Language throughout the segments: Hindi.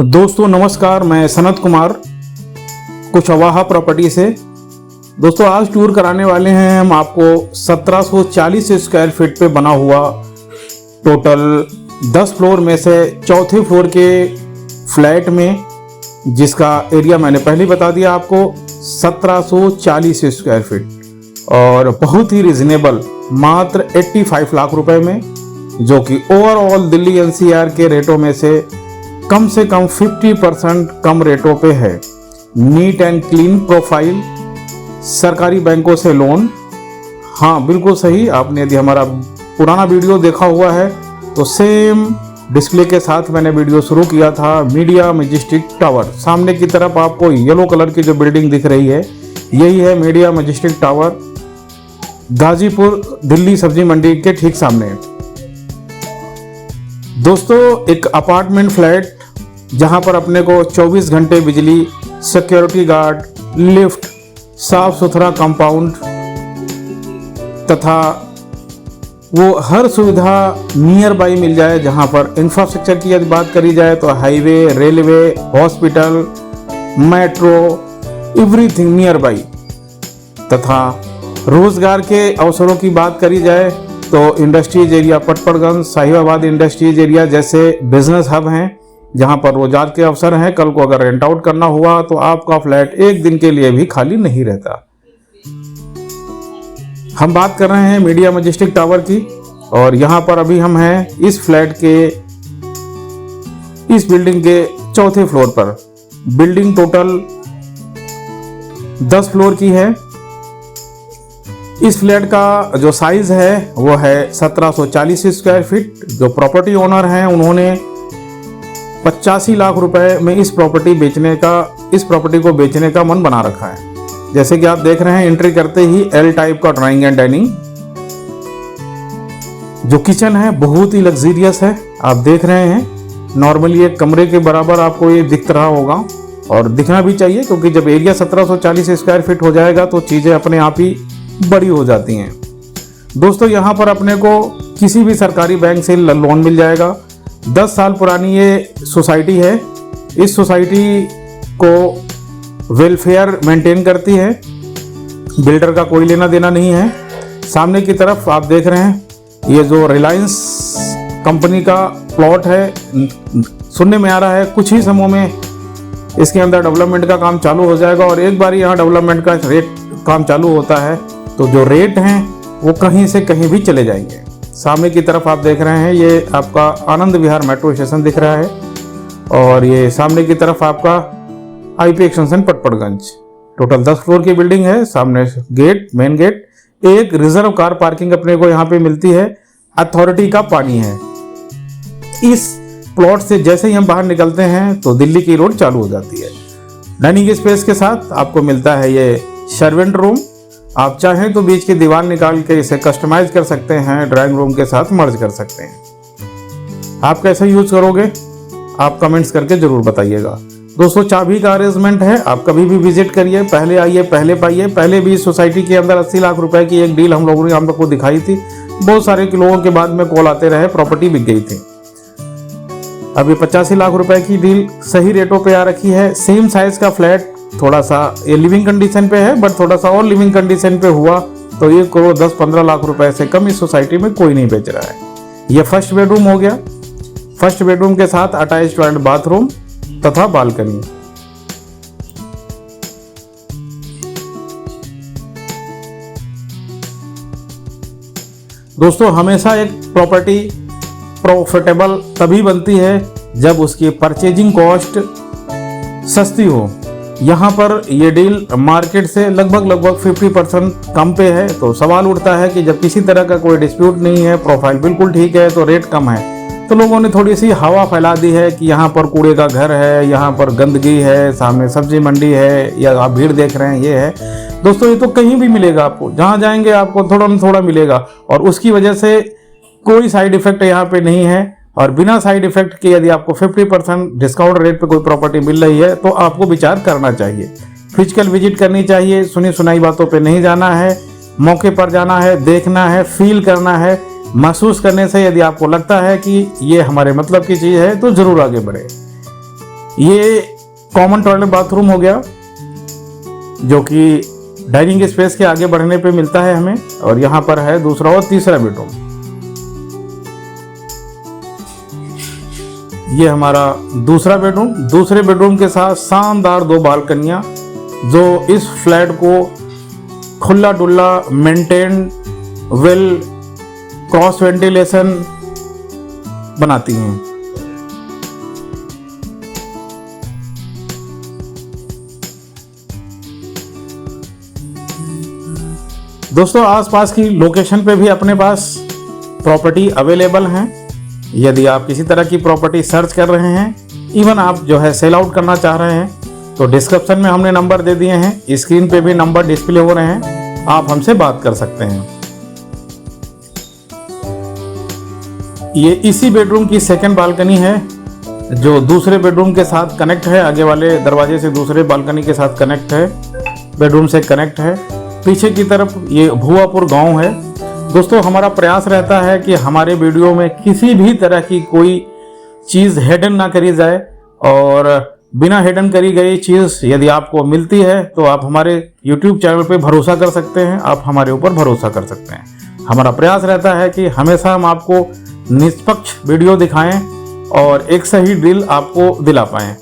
दोस्तों नमस्कार, मैं सनत कुमार कुशवाहा प्रॉपर्टी से। दोस्तों आज टूर कराने वाले हैं हम आपको 1740 स्क्वायर फीट पे बना हुआ टोटल 10 फ्लोर में से चौथे फ्लोर के फ्लैट में, जिसका एरिया मैंने पहले बता दिया आपको 1740 स्क्वायर फीट और बहुत ही रिजनेबल, मात्र 85 लाख रुपए में, जो कि ओवरऑल दिल्ली एनसीआर के रेटों में से कम 50% कम रेटों पे है। नीट एंड क्लीन प्रोफाइल, सरकारी बैंकों से लोन। हाँ बिल्कुल सही, आपने यदि हमारा पुराना वीडियो देखा हुआ है तो सेम डिस्प्ले के साथ मैंने वीडियो शुरू किया था। मीडिया मैजेस्टिक टावर, सामने की तरफ आपको येलो कलर की जो बिल्डिंग दिख रही है यही है media majestic tower, Ghazipur Delhi सब्जी मंडी के ठीक सामने। दोस्तों एक अपार्टमेंट फ्लैट जहां पर अपने को 24 घंटे बिजली, सिक्योरिटी गार्ड, लिफ्ट, साफ सुथरा कंपाउंड तथा वो हर सुविधा नियर बाई मिल जाए। जहां पर इंफ्रास्ट्रक्चर की यदि बात करी जाए तो highway, railway, hospital, metro, everything near by. तथा रोजगार के अवसरों की बात करी जाए तो industries area Patparganj, Sahibabad industries area जैसे बिजनेस हब हैं जहां पर रोजगार के अवसर हैं। कल को अगर रेंट आउट करना हुआ तो आपका फ्लैट एक दिन के लिए भी खाली नहीं रहता। हम बात कर रहे हैं मीडिया मैजेस्टिक टावर की और यहां पर अभी हम हैं इस फ्लैट के, इस बिल्डिंग के चौथे फ्लोर पर। बिल्डिंग टोटल 10 फ्लोर की है। इस फ्लैट का जो साइज है वो है 1740 स्क्वायर फीट। जो प्रॉपर्टी ओनर हैं उन्होंने 85 लाख रुपए में इस प्रॉपर्टी को बेचने का मन बना रखा है। जैसे कि आप देख रहे हैं, एंट्री करते ही एल टाइप का ड्राइंग एंड डाइनिंग। जो किचन है बहुत ही लग्जरियस है, आप देख रहे हैं। नॉर्मली एक कमरे के बराबर आपको ये दिख रहा होगा और दिखना भी चाहिए, क्योंकि जब एरिया 1740 स्क्वायर फीट हो जाएगा तो चीजें अपने आप ही बड़ी हो जाती हैं। दोस्तों यहाँ पर अपने को किसी भी सरकारी बैंक से लोन मिल जाएगा। 10 साल पुरानी ये सोसाइटी है। इस सोसाइटी को वेलफेयर मेंटेन करती है, बिल्डर का कोई लेना देना नहीं है। सामने की तरफ आप देख रहे हैं ये जो रिलायंस कंपनी का प्लॉट है, सुनने में आ रहा है कुछ ही समय में इसके अंदर डेवलपमेंट का काम चालू हो जाएगा। और एक बार यहाँ डेवलपमेंट का काम चालू होता है तो जो रेट हैं वो कहीं से कहीं भी चले जाएंगे। सामने की तरफ आप देख रहे हैं ये आपका आनंद विहार मेट्रो स्टेशन दिख रहा है और ये सामने की तरफ आपका IP extension Patparganj. Total 10 floor की बिल्डिंग है। सामने गेट, मेन गेट, एक रिजर्व कार पार्किंग अपने को यहाँ पे मिलती है। अथॉरिटी का पानी है। इस प्लॉट से जैसे ही हम बाहर निकलते हैं तो दिल्ली की रोड चालू हो जाती है। डाइनिंग स्पेस के साथ आपको मिलता है ये सर्वेंट रूम। आप चाहें तो बीच की दीवार निकाल के इसे कस्टमाइज कर सकते हैं, ड्राइंग रूम के साथ मर्ज कर सकते हैं। आप कैसे यूज करोगे आप कमेंट्स करके जरूर बताइएगा। दोस्तों चाबी का अरेंजमेंट है, आप कभी भी विजिट करिए, पहले आइए पहले पाइए। पहले भी इस सोसाइटी के अंदर 80 लाख रुपए की एक डील हम लोगों ने आपको दिखाई थी। बहुत सारे लोगों के बाद में कॉल आते रहे, प्रॉपर्टी बिक गई थी। अभी 85 लाख रुपए की डील सही रेटों पे आ रखी है। सेम साइज का फ्लैट, थोड़ा सा ये लिविंग कंडीशन पे है, बट थोड़ा सा और लिविंग कंडीशन पे हुआ तो 1 करोड़ 10-15 लाख रुपए से कम इस सोसाइटी में कोई नहीं बेच रहा है। ये फर्स्ट बेडरूम हो गया। फर्स्ट बेडरूम के साथ अटैच्ड टॉयलेट, बाथरूम तथा बालकनी। दोस्तों हमेशा एक प्रॉपर्टी प्रॉफिटेबल तभी बनती है जब उसकी परचेजिंग कॉस्ट सस्ती हो। यहाँ पर ये डील मार्केट से लगभग 50% कम पे है। तो सवाल उठता है कि जब किसी तरह का कोई डिस्प्यूट नहीं है, प्रोफाइल बिल्कुल ठीक है, तो रेट कम है। तो लोगों ने थोड़ी सी हवा फैला दी है कि यहाँ पर कूड़े का घर है, यहाँ पर गंदगी है, सामने सब्जी मंडी है, या आप भीड़ देख रहे हैं ये है। दोस्तों ये तो कहीं भी मिलेगा, आपको जहाँ जाएंगे आपको थोड़ा न थोड़ा मिलेगा और उसकी वजह से कोई साइड इफेक्ट यहाँ पे नहीं है। और बिना साइड इफेक्ट के यदि आपको 50% डिस्काउंट रेट पे कोई प्रॉपर्टी मिल रही है तो आपको विचार करना चाहिए। फिजिकल विजिट करनी चाहिए, सुनी सुनाई बातों पे नहीं जाना है, मौके पर जाना है, देखना है, फील करना है। महसूस करने से यदि आपको लगता है कि ये हमारे मतलब की चीज़ है तो ज़रूर आगे बढ़े। ये कॉमन टॉयलेट बाथरूम हो गया, जो कि डाइनिंग स्पेस के आगे बढ़ने पे मिलता है हमें। और यहाँ पर है दूसरा और तीसरा बेडरूम। ये हमारा दूसरा बेडरूम। दूसरे बेडरूम के साथ शानदार 2 बालकनियां, जो इस फ्लैट को खुला Dulla maintain well cross ventilation बनाती हैं। दोस्तों, आसपास की लोकेशन पे भी अपने पास प्रॉपर्टी अवेलेबल हैं। यदि आप किसी तरह की प्रॉपर्टी सर्च कर रहे हैं, इवन आप जो है सेल आउट करना चाह रहे हैं, तो डिस्क्रिप्शन में हमने नंबर दे दिए हैं, स्क्रीन पे भी नंबर डिस्प्ले हो रहे हैं, आप हमसे बात कर सकते हैं। ये इसी बेडरूम की सेकंड बालकनी है, जो दूसरे बेडरूम के साथ कनेक्ट है। आगे वाले दरवाजे से दूसरे बालकनी के साथ कनेक्ट है, बेडरूम से कनेक्ट है। पीछे की तरफ ये भुआपुर गांव है। दोस्तों, हमारा प्रयास रहता है कि हमारे वीडियो में किसी भी तरह की कोई चीज़ हिडन ना करी जाए, और बिना हिडन करी गई चीज़ यदि आपको मिलती है तो आप हमारे YouTube चैनल पे भरोसा कर सकते हैं, आप हमारे ऊपर भरोसा कर सकते हैं। हमारा प्रयास रहता है कि हमेशा हम आपको निष्पक्ष वीडियो दिखाएं और एक सही डील आपको दिला पाएं।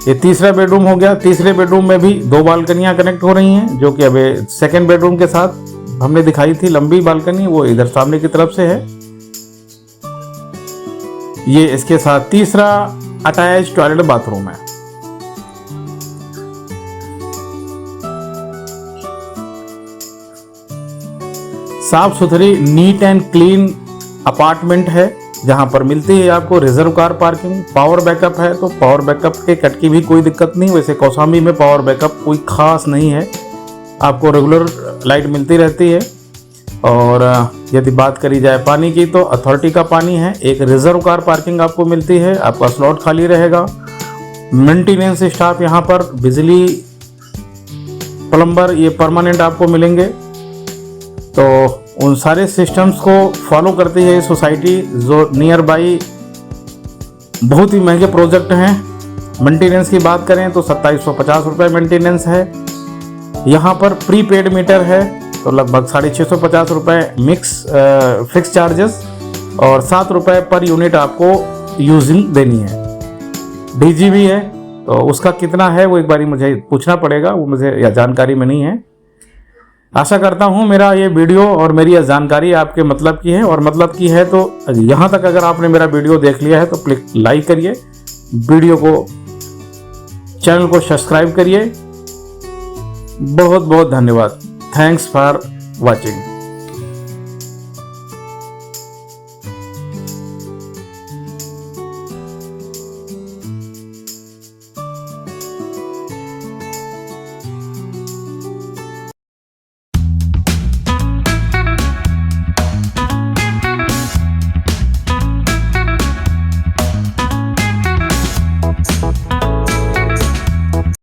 ये तीसरा बेडरूम हो गया। तीसरे बेडरूम में भी 2 बालकनियां कनेक्ट हो रही हैं, जो कि अभी सेकंड बेडरूम के साथ हमने दिखाई थी लंबी बालकनी, वो इधर सामने की तरफ से है। ये इसके साथ तीसरा अटैच टॉयलेट बाथरूम है। साफ सुथरी नीट एंड क्लीन अपार्टमेंट है, जहां पर मिलती है आपको reserve car parking. Power backup है, तो पावर बैकअप के कट की भी कोई दिक्कत नहीं। वैसे कौशाम्बी में पावर बैकअप कोई खास नहीं है, आपको रेगुलर लाइट मिलती रहती है। और यदि बात करी जाए पानी की, तो अथॉरिटी का पानी है। एक रिजर्व कार पार्किंग आपको मिलती है, आपका स्लॉट खाली रहेगा। मेंटेनेंस स्टाफ यहाँ पर, बिजली, प्लम्बर, ये परमानेंट आपको मिलेंगे। तो उन सारे सिस्टम्स को फॉलो करती है सोसाइटी, जो नियर बाई बहुत ही महंगे प्रोजेक्ट हैं। मेंटेनेंस की बात करें तो 2750 रुपये मेंटेनेंस है। यहाँ पर प्रीपेड मीटर है, तो लगभग 650 रुपये फिक्स चार्जेस, और 7 रुपये पर यूनिट आपको यूजिंग देनी है। डीजी भी है, तो उसका कितना है वो एक बारी मुझे पूछना पड़ेगा, वो मुझे या जानकारी में नहीं है। आशा करता हूँ मेरा ये वीडियो और मेरी यह जानकारी आपके मतलब की है, और मतलब की है तो यहाँ तक अगर आपने मेरा वीडियो देख लिया है तो प्लीज लाइक करिए, वीडियो को, चैनल को सब्सक्राइब करिए। बहुत बहुत धन्यवाद। Thanks for watching.